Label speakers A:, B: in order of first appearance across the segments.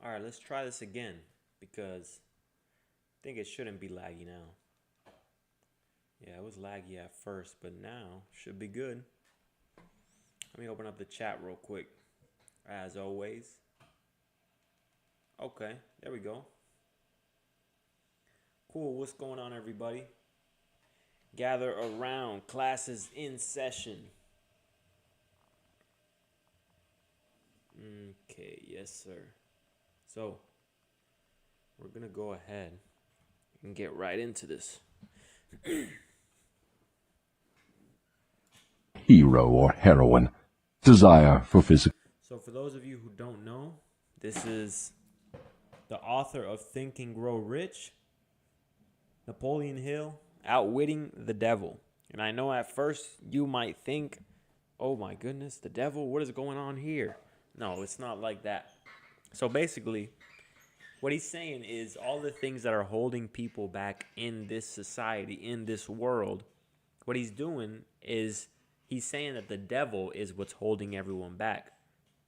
A: All right, let's try this again because I think it shouldn't be laggy now. Yeah, it was laggy at first, but now should be good. Let me open up the chat real quick. As always. Okay, there we go. Cool, what's going on, everybody? Gather around, classes in session. Okay, yes, sir. So, we're going to go ahead and get right into this.
B: Hero or heroine. Desire for physical.
A: So, for those of you who don't know, this is the author of Think and Grow Rich, Napoleon Hill, Outwitting the Devil. And I know at first you might think, oh my goodness, the devil, what is going on here? No, it's not like that. So basically, what he's saying is all the things that are holding people back in this society, in this world, what he's doing is he's saying that the devil is what's holding everyone back.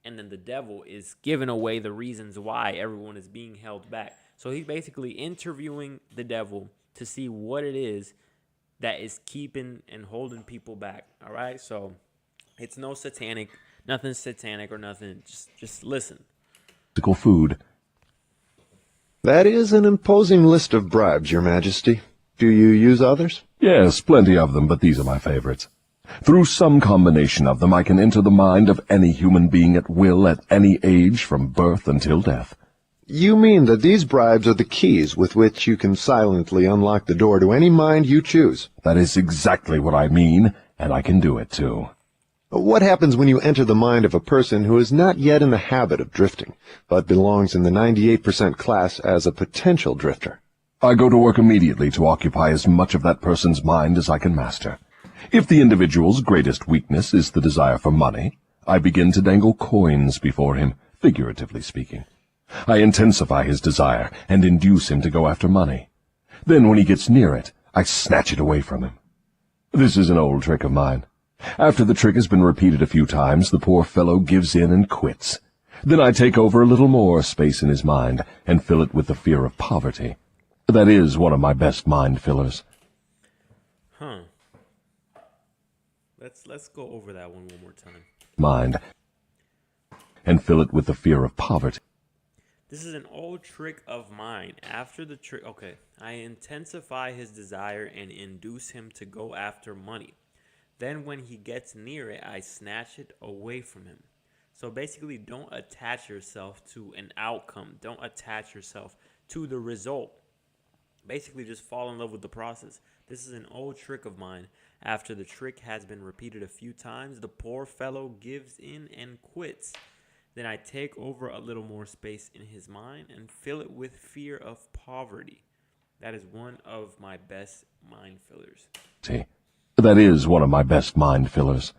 A: And then the devil is giving away the reasons why everyone is being held back. So he's basically interviewing the devil to see what it is that is keeping and holding people back. All right? So it's no satanic, nothing satanic or nothing. Just listen.
B: Physical food.
C: That is an imposing list of bribes, Your Majesty. Do you use others?
B: Yes, plenty of them, but these are my favorites. Through some combination of them, I can enter the mind of any human being at will at any age from birth until death.
C: You mean that these bribes are the keys with which you can silently unlock the door to any mind you choose?
B: That is exactly what I mean, and I can do it too.
C: What happens when you enter the mind of a person who is not yet in the habit of drifting, but belongs in the 98% class as a potential drifter?
B: I go to work immediately to occupy as much of that person's mind as I can master. If the individual's greatest weakness is the desire for money, I begin to dangle coins before him, figuratively speaking. I intensify his desire and induce him to go after money. Then when he gets near it, I snatch it away from him. This is an old trick of mine. After the trick has been repeated a few times, the poor fellow gives in and quits. Then I take over a little more space in his mind and fill it with the fear of poverty. That is one of my best mind fillers.
A: Huh. Let's go over that one more time.
B: Mind. And fill it with the fear of poverty.
A: This is an old trick of mine. After the trick, okay, I intensify his desire and induce him to go after money. Then when he gets near it, I snatch it away from him. So basically, don't attach yourself to an outcome. Don't attach yourself to the result. Basically, just fall in love with the process. This is an old trick of mine. After the trick has been repeated a few times, the poor fellow gives in and quits. Then I take over a little more space in his mind and fill it with fear of poverty. That is one of my best mind fillers.
B: That is one of my best mind fillers.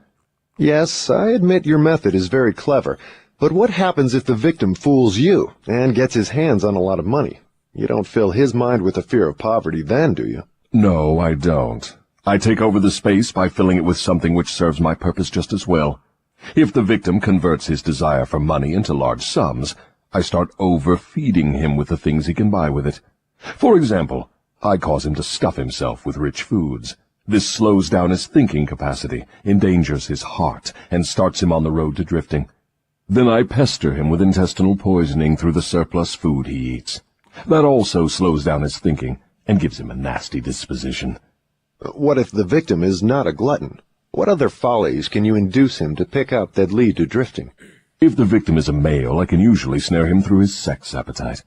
C: Yes, I admit your method is very clever, but what happens if the victim fools you and gets his hands on a lot of money? You don't fill his mind with the fear of poverty then, do you?
B: No, I don't. I take over the space by filling it with something which serves my purpose just as well. If the victim converts his desire for money into large sums, I start overfeeding him with the things he can buy with it. For example, I cause him to stuff himself with rich foods. This slows down his thinking capacity, endangers his heart, and starts him on the road to drifting. Then I pester him with intestinal poisoning through the surplus food he eats. That also slows down his thinking and gives him a nasty disposition.
C: What if the victim is not a glutton? What other follies can you induce him to pick up that lead to drifting?
B: If the victim is a male, I can usually snare him through his sex appetite.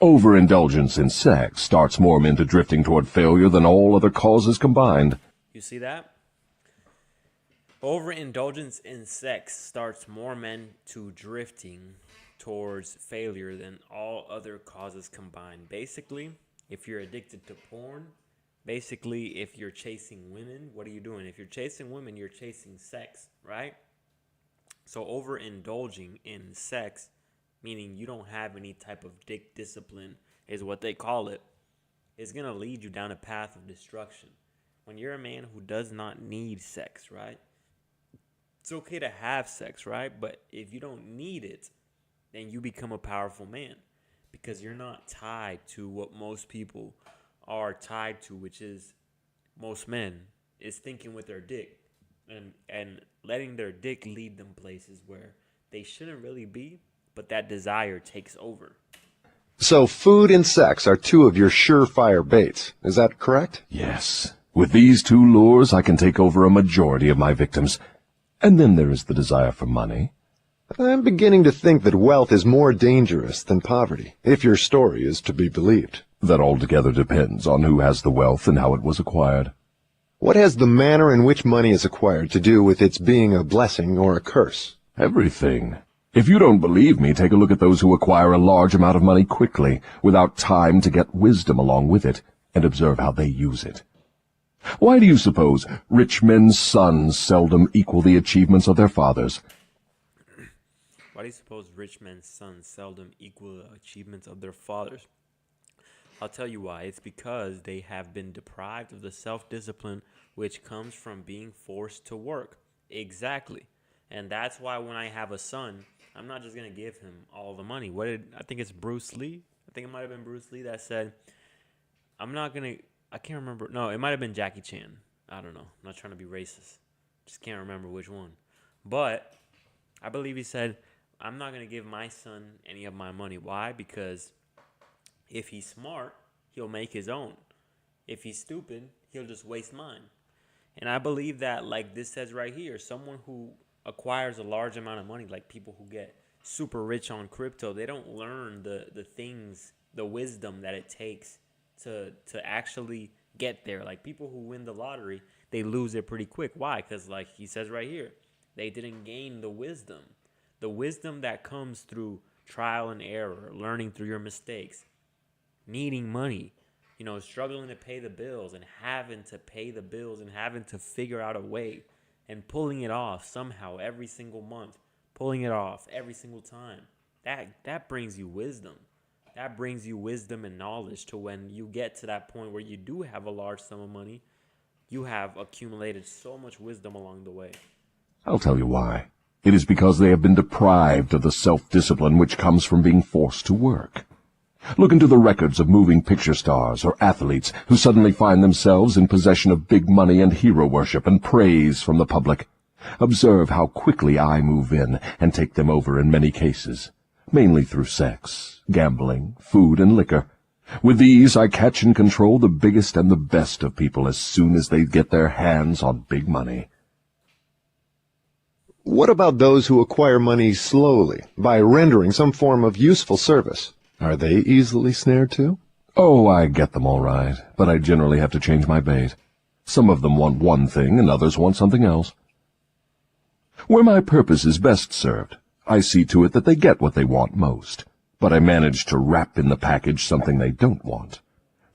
B: Overindulgence in sex starts more men to drifting toward failure than all other causes combined.
A: You see that? Overindulgence in sex starts more men to drifting towards failure than all other causes combined. Basically, if you're addicted to porn, basically, if you're chasing women, what are you doing? If you're chasing women, you're chasing sex, right? So overindulging in sex, meaning you don't have any type of dick discipline, is what they call it, is going to lead you down a path of destruction. When you're a man who does not need sex, right? It's okay to have sex, right? But if you don't need it, then you become a powerful man. because you're not tied to what most people are tied to, which is most men is thinking with their dick and letting their dick lead them places where they shouldn't really be, but that desire takes over.
C: So food and sex are two of your surefire baits. Is that correct?
B: Yes. With these two lures, I can take over a majority of my victims. And then there is the desire for money.
C: I'm beginning to think that wealth is more dangerous than poverty, if your story is to be believed.
B: That altogether depends on who has the wealth and how it was acquired.
C: What has the manner in which money is acquired to do with its being a blessing or a curse?
B: Everything. If you don't believe me, take a look at those who acquire a large amount of money quickly, without time to get wisdom along with it, and observe how they use it. Why do you suppose rich men's sons seldom equal the achievements of their fathers?
A: Why do you suppose rich men's sons seldom equal the achievements of their fathers? I'll tell you why. It's because they have been deprived of the self-discipline which comes from being forced to work. Exactly. And that's why when I have a son, I'm not just going to give him all the money. I think it's Bruce Lee. I think it might have been Bruce Lee that said, I can't remember. No, it might have been Jackie Chan. I don't know. I'm not trying to be racist. Just can't remember which one. But I believe he said, I'm not going to give my son any of my money. Why? Because if he's smart, he'll make his own. If he's stupid, he'll just waste mine. And I believe that, like this says right here, someone who acquires a large amount of money, like people who get super rich on crypto, they don't learn the things, the wisdom that it takes to actually get there. Like people who win the lottery, they lose it pretty quick. Why? Because like he says right here, they didn't gain the wisdom that comes through trial and error, learning through your mistakes, needing money, struggling to pay the bills and having to pay the bills and having to figure out a way and pulling it off somehow every single month, pulling it off every single time. That brings you wisdom. That brings you wisdom and knowledge to when you get to that point where you do have a large sum of money, you have accumulated so much wisdom along the way.
B: I'll tell you why. It is because they have been deprived of the self-discipline which comes from being forced to work. Look into the records of moving picture stars or athletes who suddenly find themselves in possession of big money and hero worship and praise from the public. Observe how quickly I move in and take them over in many cases, mainly through sex, gambling, food, and liquor. With these, I catch and control the biggest and the best of people as soon as they get their hands on big money.
C: What about those who acquire money slowly, by rendering some form of useful service? Are they easily snared too?
B: Oh, I get them all right, but I generally have to change my bait. Some of them want one thing and others want something else. Where my purpose is best served, I see to it that they get what they want most, but I manage to wrap in the package something they don't want.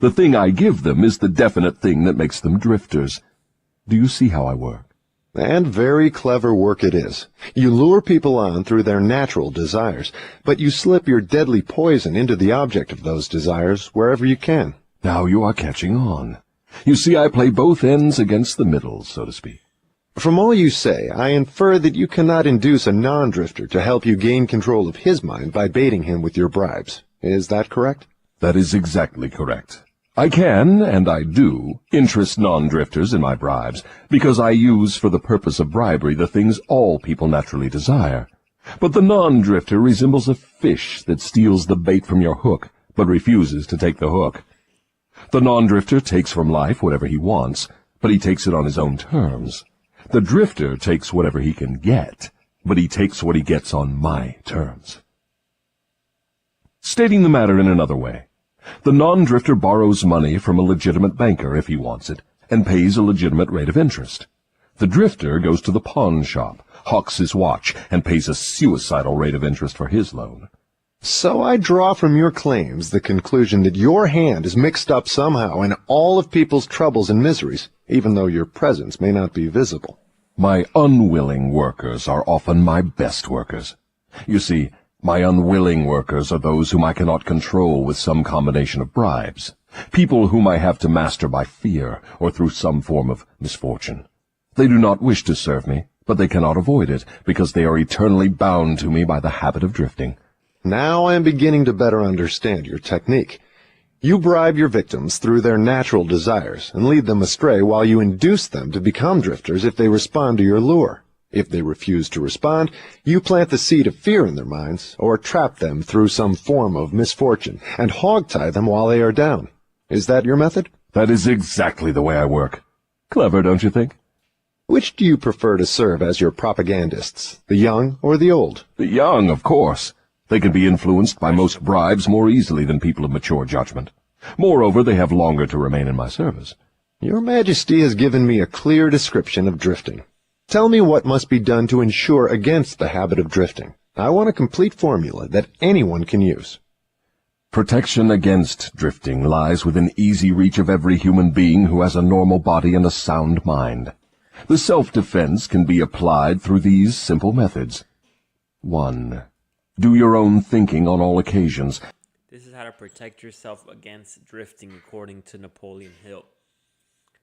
B: The thing I give them is the definite thing that makes them drifters. Do you see how I work?
C: And very clever work it is. You lure people on through their natural desires, but you slip your deadly poison into the object of those desires wherever you can.
B: Now you are catching on. You see, I play both ends against the middle, so to speak.
C: From all you say, I infer that you cannot induce a non-drifter to help you gain control of his mind by baiting him with your bribes. Is that correct?
B: That is exactly correct. I can, and I do, interest non-drifters in my bribes, because I use for the purpose of bribery the things all people naturally desire. But the non-drifter resembles a fish that steals the bait from your hook, but refuses to take the hook. The non-drifter takes from life whatever he wants, but he takes it on his own terms. The drifter takes whatever he can get, but he takes what he gets on my terms. Stating the matter in another way, the non-drifter borrows money from a legitimate banker if he wants it, and pays a legitimate rate of interest. The drifter goes to the pawn shop, hawks his watch, and pays a suicidal rate of interest for his loan.
C: So I draw from your claims the conclusion that your hand is mixed up somehow in all of people's troubles and miseries, even though your presence may not be visible.
B: My unwilling workers are often my best workers. You see, my unwilling workers are those whom I cannot control with some combination of bribes, people whom I have to master by fear or through some form of misfortune. They do not wish to serve me, but they cannot avoid it, because they are eternally bound to me by the habit of drifting.
C: Now I am beginning to better understand your technique. You bribe your victims through their natural desires and lead them astray while you induce them to become drifters if they respond to your lure. If they refuse to respond, you plant the seed of fear in their minds or trap them through some form of misfortune and hogtie them while they are down. Is that your method?
B: That is exactly the way I work. Clever, don't you think?
C: Which do you prefer to serve as your propagandists, the young or the old?
B: The young, of course. They can be influenced by most bribes more easily than people of mature judgment. Moreover, they have longer to remain in my service.
C: Your Majesty has given me a clear description of drifting. Tell me what must be done to ensure against the habit of drifting. I want a complete formula that anyone can use.
B: Protection against drifting lies within easy reach of every human being who has a normal body and a sound mind. The self-defense can be applied through these simple methods. 1. Do your own thinking on all occasions.
A: This is how to protect yourself against drifting according to Napoleon Hill.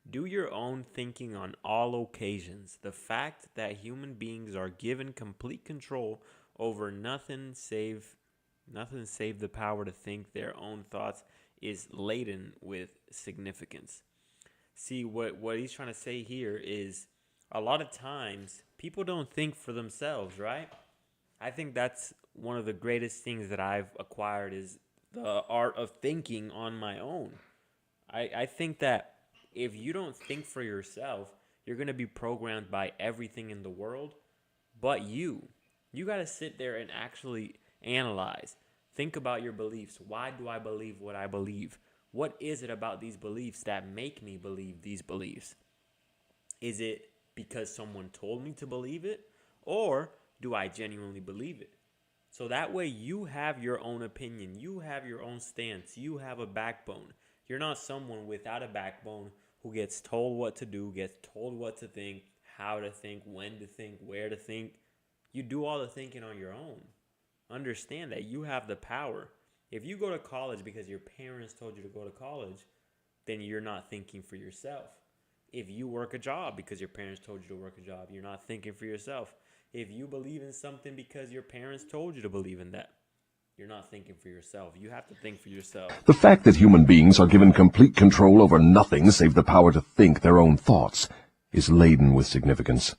A: Do your own thinking on all occasions. The fact that human beings are given complete control over nothing save the power to think their own thoughts is laden with significance. See, what he's trying to say here is a lot of times people don't think for themselves, right? I think that's one of the greatest things that I've acquired is the art of thinking on my own. I think that if you don't think for yourself, you're going to be programmed by everything in the world but you. You got to sit there and actually analyze. Think about your beliefs. Why do I believe what I believe? What is it about these beliefs that make me believe these beliefs? Is it because someone told me to believe it? Or do I genuinely believe it? So that way you have your own opinion. You have your own stance. You have a backbone. You're not someone without a backbone who gets told what to do, gets told what to think, how to think, when to think, where to think. You do all the thinking on your own. Understand that you have the power. If you go to college because your parents told you to go to college, then you're not thinking for yourself. If you work a job because your parents told you to work a job, you're not thinking for yourself. If you believe in something because your parents told you to believe in that, you're not thinking for yourself. You have to think for yourself.
B: The fact that human beings are given complete control over nothing save the power to think their own thoughts is laden with significance.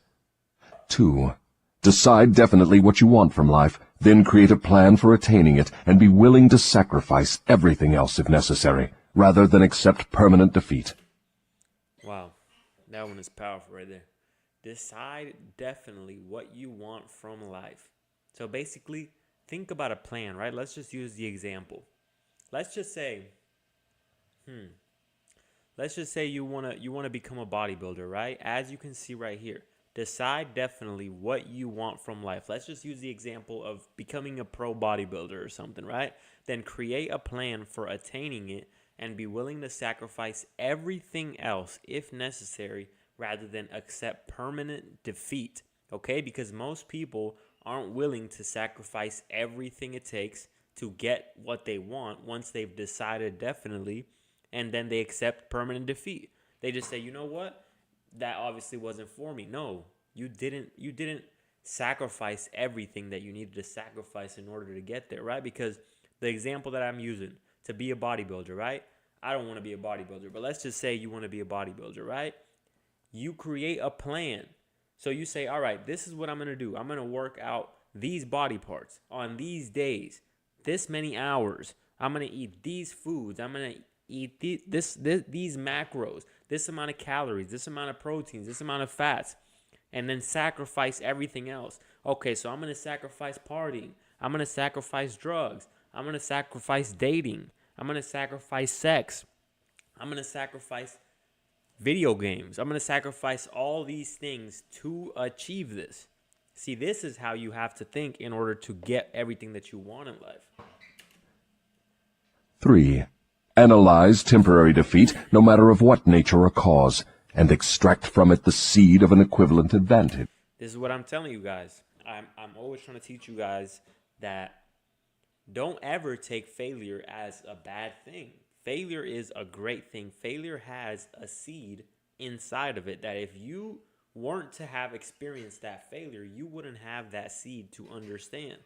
B: 2. Decide definitely what you want from life, then create a plan for attaining it, and be willing to sacrifice everything else if necessary, rather than accept permanent defeat.
A: Wow, that one is powerful right there. Decide definitely what you want from life. So basically, think about a plan, right? Let's just use the example. Let's just say you wanna become a bodybuilder, right? As you can see right here. Decide definitely what you want from life. Let's just use the example of becoming a pro bodybuilder or something, right? Then create a plan for attaining it and be willing to sacrifice everything else if necessary rather than accept permanent defeat, okay? Because most people aren't willing to sacrifice everything it takes to get what they want once they've decided definitely, and then they accept permanent defeat. They just say, you know what? That obviously wasn't for me. No, you didn't sacrifice everything that you needed to sacrifice in order to get there, right? Because the example that I'm using, to be a bodybuilder, right? I don't want to be a bodybuilder, but let's just say you want to be a bodybuilder, right? You create a plan. So you say, all right, this is what I'm going to do. I'm going to work out these body parts on these days, this many hours. I'm going to eat these foods. I'm going to eat these macros, this amount of calories, this amount of proteins, this amount of fats, and then sacrifice everything else. Okay, so I'm going to sacrifice partying. I'm going to sacrifice drugs. I'm going to sacrifice dating. I'm going to sacrifice sex. I'm going to sacrifice video games. I'm going to sacrifice all these things to achieve this. See, this is how you have to think in order to get everything that you want in life.
B: 3. Analyze temporary defeat, no matter of what nature or cause, and extract from it the seed of an equivalent advantage.
A: This is what I'm telling you guys. I'm always trying to teach you guys that don't ever take failure as a bad thing. Failure is a great thing. Failure has a seed inside of it that if you weren't to have experienced that failure, you wouldn't have that seed to understand.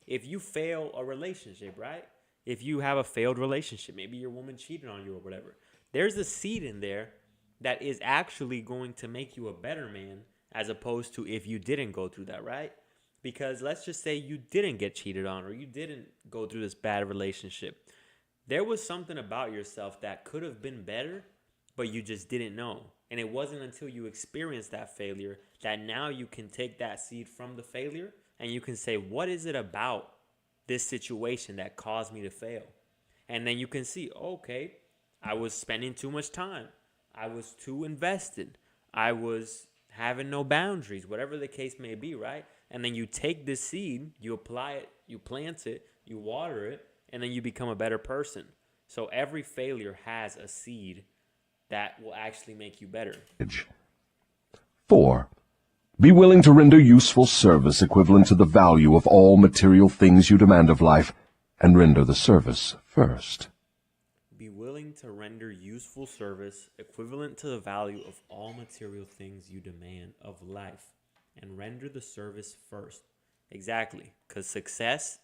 A: if you fail a relationship, right? If you have a failed relationship, maybe your woman cheated on you or whatever, there's a seed in there that is actually going to make you a better man as opposed to if you didn't go through that, right? Because let's just say you didn't get cheated on or you didn't go through this bad relationship. There was something about yourself that could have been better, but you just didn't know. And it wasn't until you experienced that failure that now you can take that seed from the failure and you can say, what is it about this situation that caused me to fail? And then you can see, okay, I was spending too much time. I was too invested. I was having no boundaries, whatever the case may be, right? And then you take this seed, you apply it, you plant it, you water it, and then you become a better person. So every failure has a seed that will actually make you better.
B: 4. Be willing to render useful service equivalent to the value of all material things you demand of life, and render the service first.
A: Be willing to render useful service equivalent to the value of all material things you demand of life, and render the service first. Exactly, because success,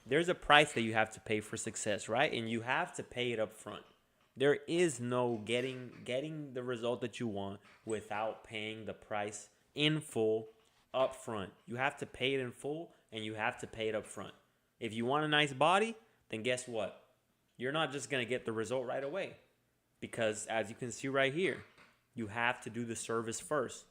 A: there's a price that you have to pay for success, right? And you have to pay it up front. There is no getting the result that you want without paying the price in full up front. You have to pay it in full, and you have to pay it up front. If you want a nice body, then guess what? You're not just going to get the result right away. Because as you can see right here, you have to do the service first.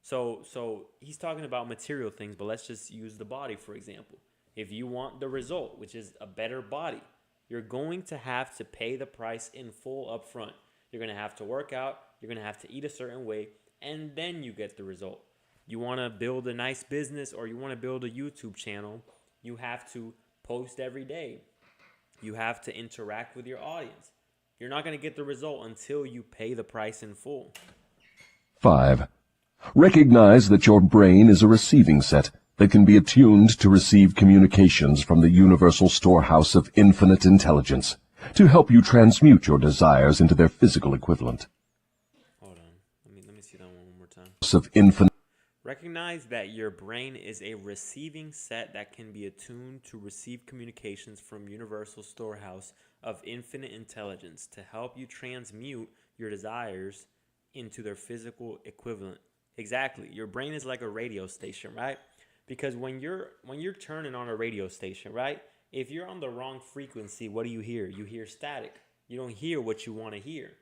A: So he's talking about material things, but let's just use the body, for example. If you want the result, which is a better body, you're going to have to pay the price in full up front. You're going to have to work out. You're going to have to eat a certain way, and then you get the result. You want to build a nice business or you want to build a YouTube channel, you have to post every day. You have to interact with your audience. You're not going to get the result until you pay the price in full.
B: 5. Recognize that your brain is a receiving set that can be attuned to receive communications from the universal storehouse of infinite intelligence to help you transmute your desires into their physical equivalent.
A: Hold on. Let me see that one more time.
B: Of infinite.
A: Recognize that your brain is a receiving set that can be attuned to receive communications from universal storehouse of infinite intelligence to help you transmute your desires into their physical equivalent. Exactly. Your brain is like a radio station, right? Because when you're turning on a radio station, right? If you're on the wrong frequency, what do you hear? You hear static. You don't hear what you want to hear.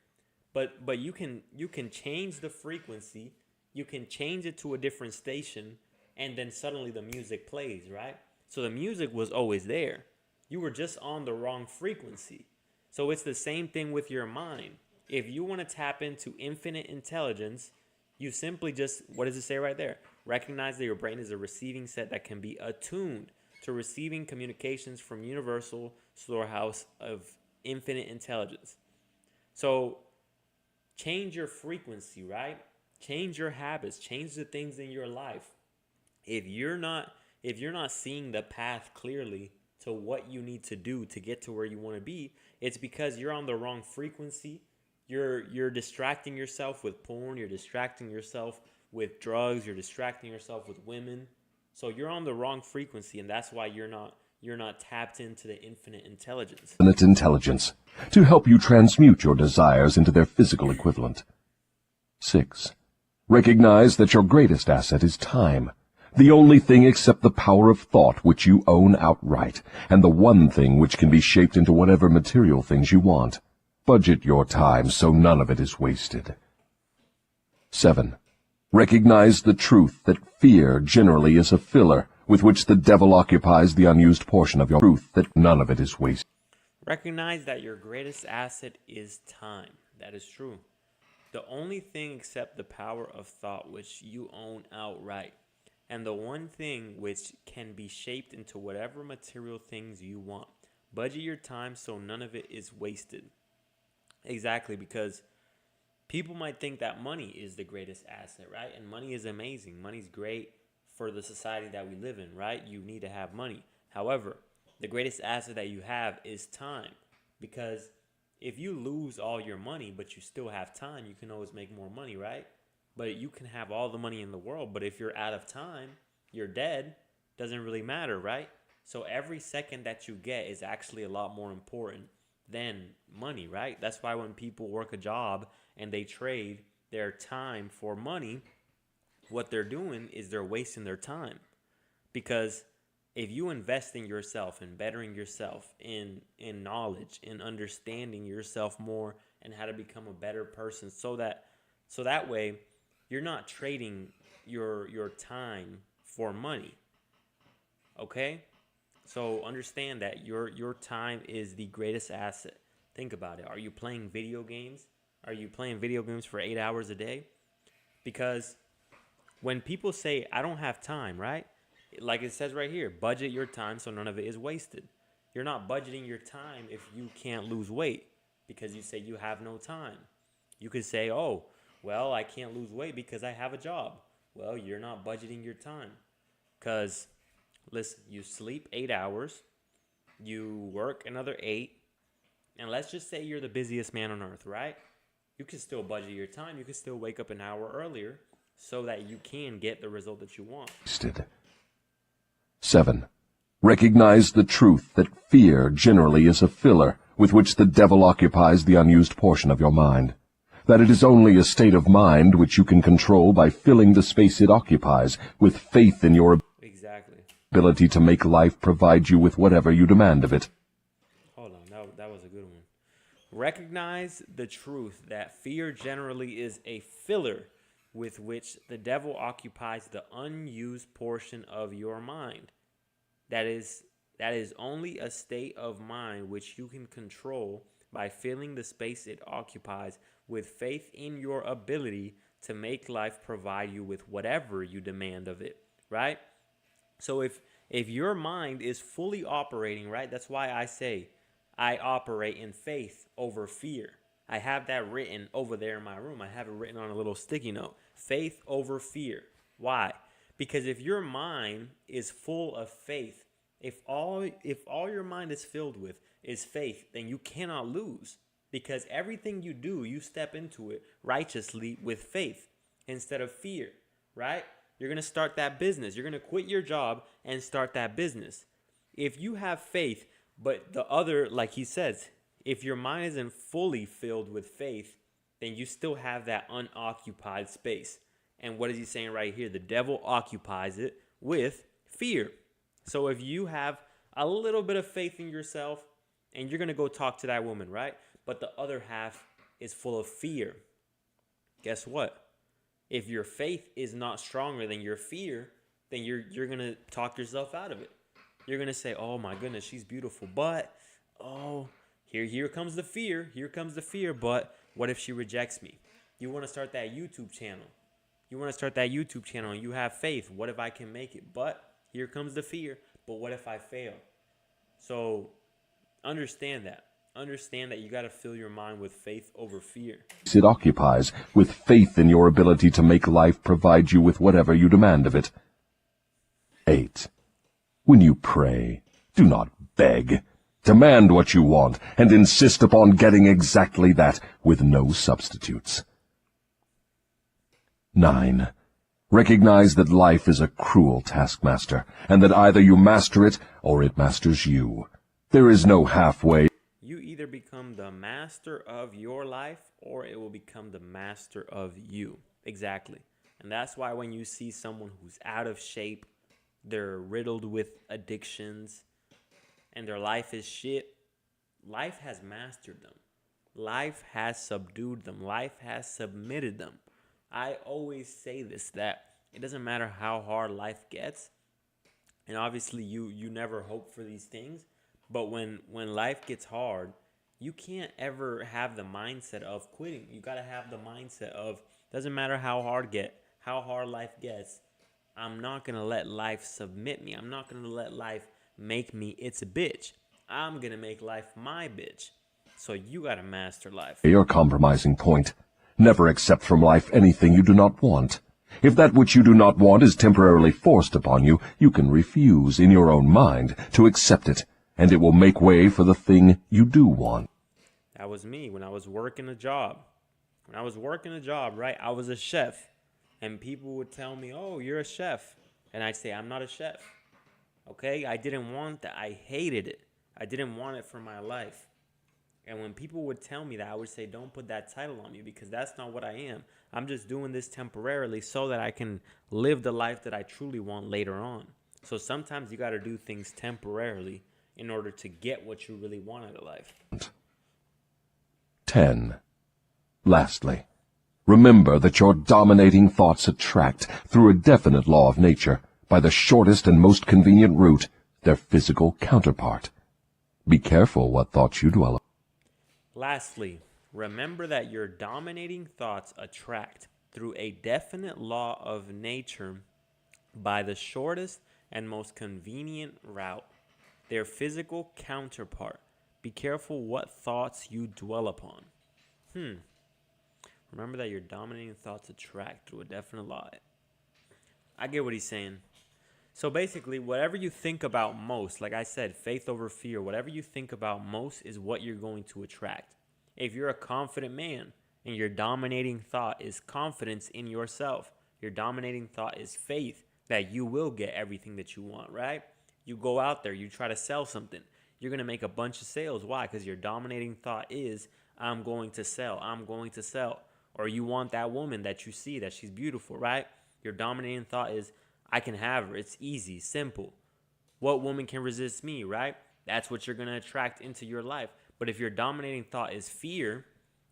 A: But you can change the frequency. You can change it to a different station, and then suddenly the music plays, right? So the music was always there. You were just on the wrong frequency. So it's the same thing with your mind. If you want to tap into infinite intelligence, you simply just, what does it say right there? Recognize that your brain is a receiving set that can be attuned to receiving communications from universal storehouse of infinite intelligence. So change your frequency, right? Change your habits, change the things in your life. If you're not seeing the path clearly to what you need to do to get to where you want to be, it's because you're on the wrong frequency. You're distracting yourself with porn, you're distracting yourself with drugs, you're distracting yourself with women. So you're on the wrong frequency, and that's why you're not tapped into the infinite intelligence.
B: Infinite intelligence to help you transmute your desires into their physical equivalent. 6. Recognize that your greatest asset is time, the only thing except the power of thought which you own outright, and the one thing which can be shaped into whatever material things you want. Budget your time so none of it is wasted. 7. Recognize the truth that fear generally is a filler with which the devil occupies the unused portion of your truth, that none of it is wasted.
A: Recognize that your greatest asset is time. That is true. The only thing except the power of thought which you own outright, and the one thing which can be shaped into whatever material things you want. Budget your time so none of it is wasted. Exactly, because people might think that money is the greatest asset, right? And money is amazing. Money's great for the society that we live in, right? You need to have money. However, the greatest asset that you have is time, because if you lose all your money but you still have time, you can always make more money, right? But you can have all the money in the world, but if you're out of time, you're dead, doesn't really matter, right? So every second that you get is actually a lot more important than money, right? That's why when people work a job and they trade their time for money, what they're doing is they're wasting their time. Because if you invest in yourself and bettering yourself in knowledge, in understanding yourself more and how to become a better person, so that way you're not trading your time for money. Okay? So understand that your time is the greatest asset. Think about it. Are you playing video games? Are you playing video games for 8 hours a day? Because when people say, I don't have time, right? Like it says right here, budget your time so none of it is wasted. You're not budgeting your time if you can't lose weight because you say you have no time. You could say, oh, well, I can't lose weight because I have a job. Well, you're not budgeting your time. Because, listen, you sleep 8 hours, you work another 8, and let's just say you're the busiest man on earth, right? You can still budget your time. You can still wake up an hour earlier so that you can get the result that you want.
B: 7. Recognize the truth that fear generally is a filler with which the devil occupies the unused portion of your mind. That it is only a state of mind which you can control by filling the space it occupies with faith in your
A: Exactly.
B: ability to make life provide you with whatever you demand of it.
A: Hold on, that was a good one. Recognize the truth that fear generally is a filler with which the devil occupies the unused portion of your mind. That is only a state of mind which you can control by filling the space it occupies with faith in your ability to make life provide you with whatever you demand of it, right? So if your mind is fully operating, right? That's why I say I operate in faith over fear. I have that written over there in my room. I have it written on a little sticky note. Faith over fear. Why? Because if your mind is full of faith, if all your mind is filled with is faith, then you cannot lose. Because everything you do, you step into it righteously with faith instead of fear, right? You're going to start that business. You're going to quit your job and start that business. If you have faith, but the other, like he says, if your mind isn't fully filled with faith, then you still have that unoccupied space. And what is he saying right here? The devil occupies it with fear. So if you have a little bit of faith in yourself and you're going to go talk to that woman, right? But the other half is full of fear. Guess what? If your faith is not stronger than your fear, then you're going to talk yourself out of it. You're going to say, oh my goodness, she's beautiful. But, oh, here comes the fear. Here comes the fear. But what if she rejects me? You want to start that YouTube channel. And you have faith. What if I can make it? But here comes the fear. But what if I fail? So understand that. Understand that you got to fill your mind with faith over fear.
B: It occupies with faith in your ability to make life provide you with whatever you demand of it. 8. When you pray, do not beg. Demand what you want and insist upon getting exactly that with no substitutes. 9. Recognize that life is a cruel taskmaster, and that either you master it or it masters you. There is no halfway.
A: You either become the master of your life or it will become the master of you. Exactly. And that's why when you see someone who's out of shape, they're riddled with addictions, and their life is shit, life has mastered them. Life has subdued them. Life has submitted them. I always say this, that it doesn't matter how hard life gets, and obviously you never hope for these things, but when life gets hard, you can't ever have the mindset of quitting. You got to have the mindset of, doesn't matter how hard life gets, I'm not going to let life submit me. I'm not going to let life make me its a bitch. I'm going to make life my bitch. So you got to master life.
B: Your compromising point. Never accept from life anything you do not want. If that which you do not want is temporarily forced upon you, you can refuse in your own mind to accept it, and it will make way for the thing you do want.
A: That was me when I was working a job. Right? I was a chef. And people would tell me, oh, you're a chef. And I'd say, I'm not a chef. Okay? I didn't want that. I hated it. I didn't want it for my life. And when people would tell me that, I would say, don't put that title on me because that's not what I am. I'm just doing this temporarily so that I can live the life that I truly want later on. So sometimes you got to do things temporarily in order to get what you really want out of life.
B: 10. Lastly, remember that your dominating thoughts attract, through a definite law of nature, by the shortest and most convenient route, their physical counterpart. Be careful what thoughts you dwell on.
A: Lastly, remember that your dominating thoughts attract, through a definite law of nature, by the shortest and most convenient route, their physical counterpart. Be careful what thoughts you dwell upon. Remember that your dominating thoughts attract through a definite law. I get what he's saying. So basically, whatever you think about most, like I said, faith over fear, whatever you think about most is what you're going to attract. If you're a confident man and your dominating thought is confidence in yourself, your dominating thought is faith that you will get everything that you want, right? You go out there, you try to sell something. You're going to make a bunch of sales. Why? Because your dominating thought is, I'm going to sell. I'm going to sell. Or you want that woman that you see, that she's beautiful, right? Your dominating thought is, I can have her. It's easy, simple. What woman can resist me, right? That's what you're going to attract into your life. But if your dominating thought is fear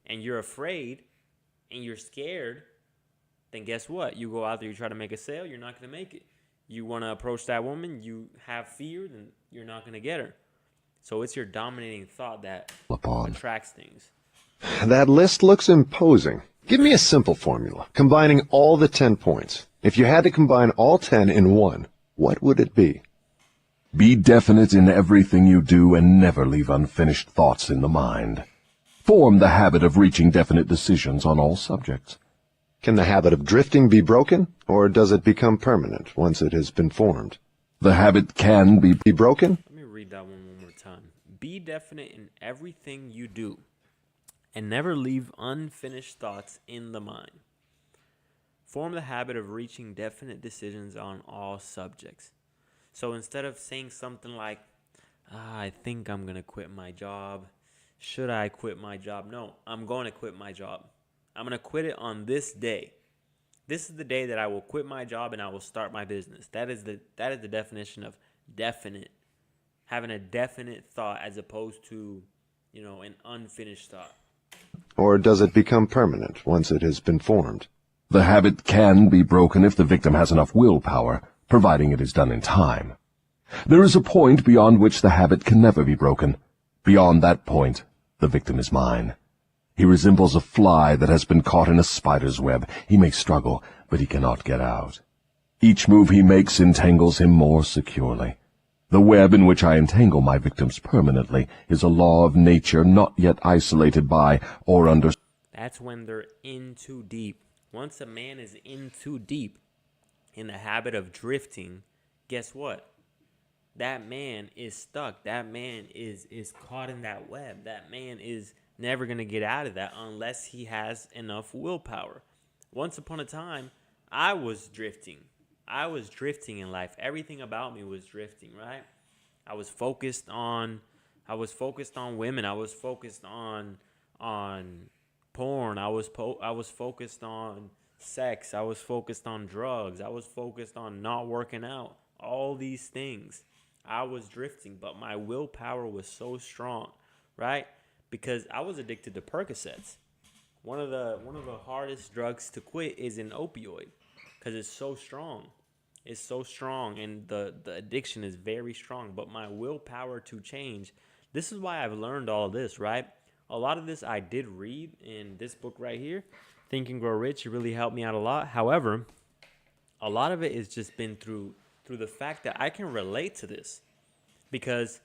A: and you're afraid and you're scared, then guess what? You go out there, you try to make a sale, you're not going to make it. You want to approach that woman, you have fear, then you're not going to get her. So it's your dominating thought that attracts things.
C: That list looks imposing. Give me a simple formula, combining all the 10 points. If you had to combine all 10 in one, what would it be?
B: Be definite in everything you do and never leave unfinished thoughts in the mind. Form the habit of reaching definite decisions on all subjects.
C: Can the habit of drifting be broken, or does it become permanent once it has been formed?
B: The habit can be
C: broken?
A: Let me read that one more time. Be definite in everything you do and never leave unfinished thoughts in the mind. Form the habit of reaching definite decisions on all subjects. So instead of saying something like, I think I'm going to quit my job. Should I quit my job? No, I'm going to quit my job. I'm going to quit it on this day. This is the day that I will quit my job and I will start my business. That is the definition of definite. Having a definite thought as opposed to, an unfinished thought.
C: Or does it become permanent once it has been formed?
B: The habit can be broken if the victim has enough willpower, providing it is done in time. There is a point beyond which the habit can never be broken. Beyond that point, the victim is mine. He resembles a fly that has been caught in a spider's web. He may struggle, but he cannot get out. Each move he makes entangles him more securely. The web in which I entangle my victims permanently is a law of nature not yet isolated by or under.
A: That's when they're in too deep. Once a man is in too deep in the habit of drifting, guess what? That man is stuck. That man is caught in that web. That man is never going to get out of that unless he has enough willpower. Once upon a time, I was drifting. I was drifting in life. Everything about me was drifting, right? I was focused on women. I was focused on porn. I was focused on sex. I was focused on drugs. I was focused on not working out. All these things. I was drifting, but my willpower was so strong, right? Because I was addicted to Percocets. One of the hardest drugs to quit is an opioid because it's so strong. It's so strong, and the addiction is very strong. But my willpower to change, this is why I've learned all of this, right? A lot of this I did read in this book right here, Think and Grow Rich. It really helped me out a lot. However, a lot of it has just been through the fact that I can relate to this. Because,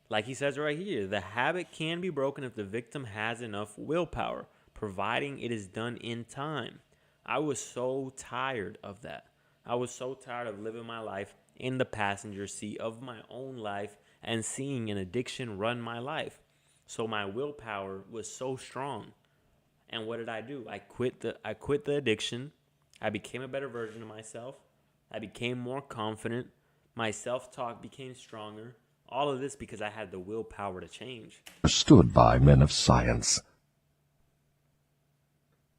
A: like he says right here, the habit can be broken if the victim has enough willpower, providing it is done in time. I was so tired of that. I was so tired of living my life in the passenger seat of my own life and seeing an addiction run my life. So my willpower was so strong. And what did I do? I quit the addiction. I became a better version of myself. I became more confident. My self-talk became stronger. All of this because I had the willpower to change.
B: Understood by men of science.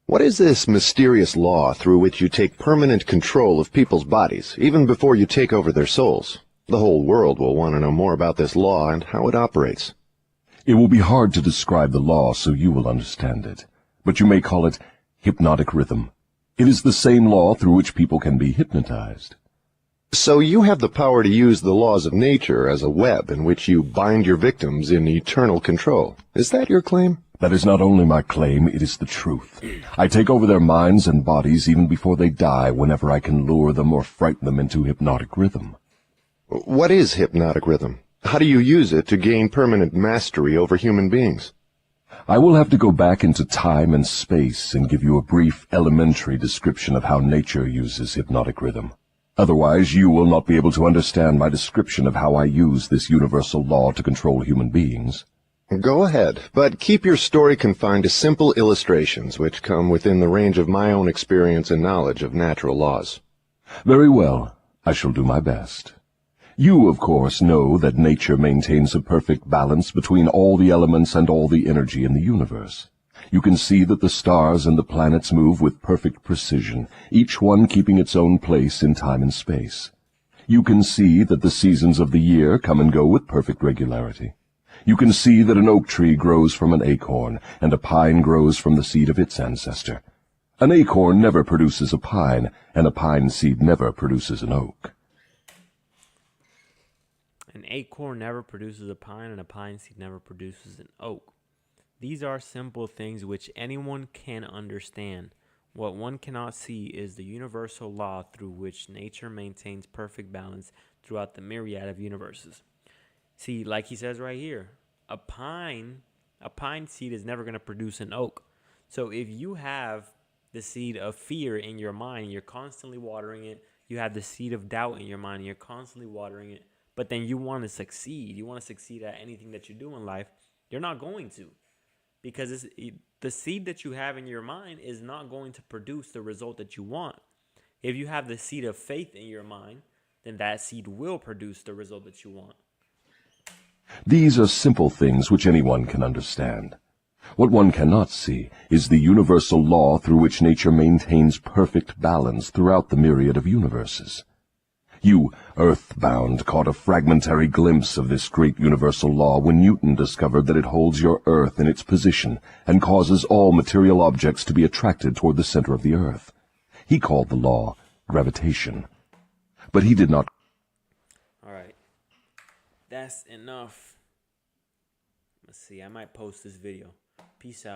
C: What is this mysterious law through which you take permanent control of people's bodies, even before you take over their souls? The whole world will want to know more about this law and how it operates.
B: It will be hard to describe the law so you will understand it, but you may call it hypnotic rhythm. It is the same law through which people can be hypnotized.
C: So you have the power to use the laws of nature as a web in which you bind your victims in eternal control. Is that your claim?
B: That is not only my claim, it is the truth. I take over their minds and bodies even before they die whenever I can lure them or frighten them into hypnotic rhythm.
C: What is hypnotic rhythm? How do you use it to gain permanent mastery over human beings?
B: I will have to go back into time and space and give you a brief elementary description of how nature uses hypnotic rhythm. Otherwise, you will not be able to understand my description of how I use this universal law to control human beings.
C: Go ahead, but keep your story confined to simple illustrations which come within the range of my own experience and knowledge of natural laws.
B: Very well. I shall do my best. You, of course, know that nature maintains a perfect balance between all the elements and all the energy in the universe. You can see that the stars and the planets move with perfect precision, each one keeping its own place in time and space. You can see that the seasons of the year come and go with perfect regularity. You can see that an oak tree grows from an acorn, and a pine grows from the seed of its ancestor. An acorn never produces a pine, and a pine seed never produces an oak.
A: An acorn never produces a pine, and a pine seed never produces an oak. These are simple things which anyone can understand. What one cannot see is the universal law through which nature maintains perfect balance throughout the myriad of universes. See, like he says right here, a pine seed is never going to produce an oak. So if you have the seed of fear in your mind, you're constantly watering it. You have the seed of doubt in your mind, and you're constantly watering it. But then you want to succeed. You want to succeed at anything that you do in life. You're not going to. Because the seed that you have in your mind is not going to produce the result that you want. If you have the seed of faith in your mind, then that seed will produce the result that you want.
B: These are simple things which anyone can understand. What one cannot see is the universal law through which nature maintains perfect balance throughout the myriad of universes. You, earthbound, caught a fragmentary glimpse of this great universal law when Newton discovered that it holds your earth in its position and causes all material objects to be attracted toward the center of the earth. He called the law gravitation. But he did not.
A: All right. That's enough. Let's see. I might post this video. Peace out.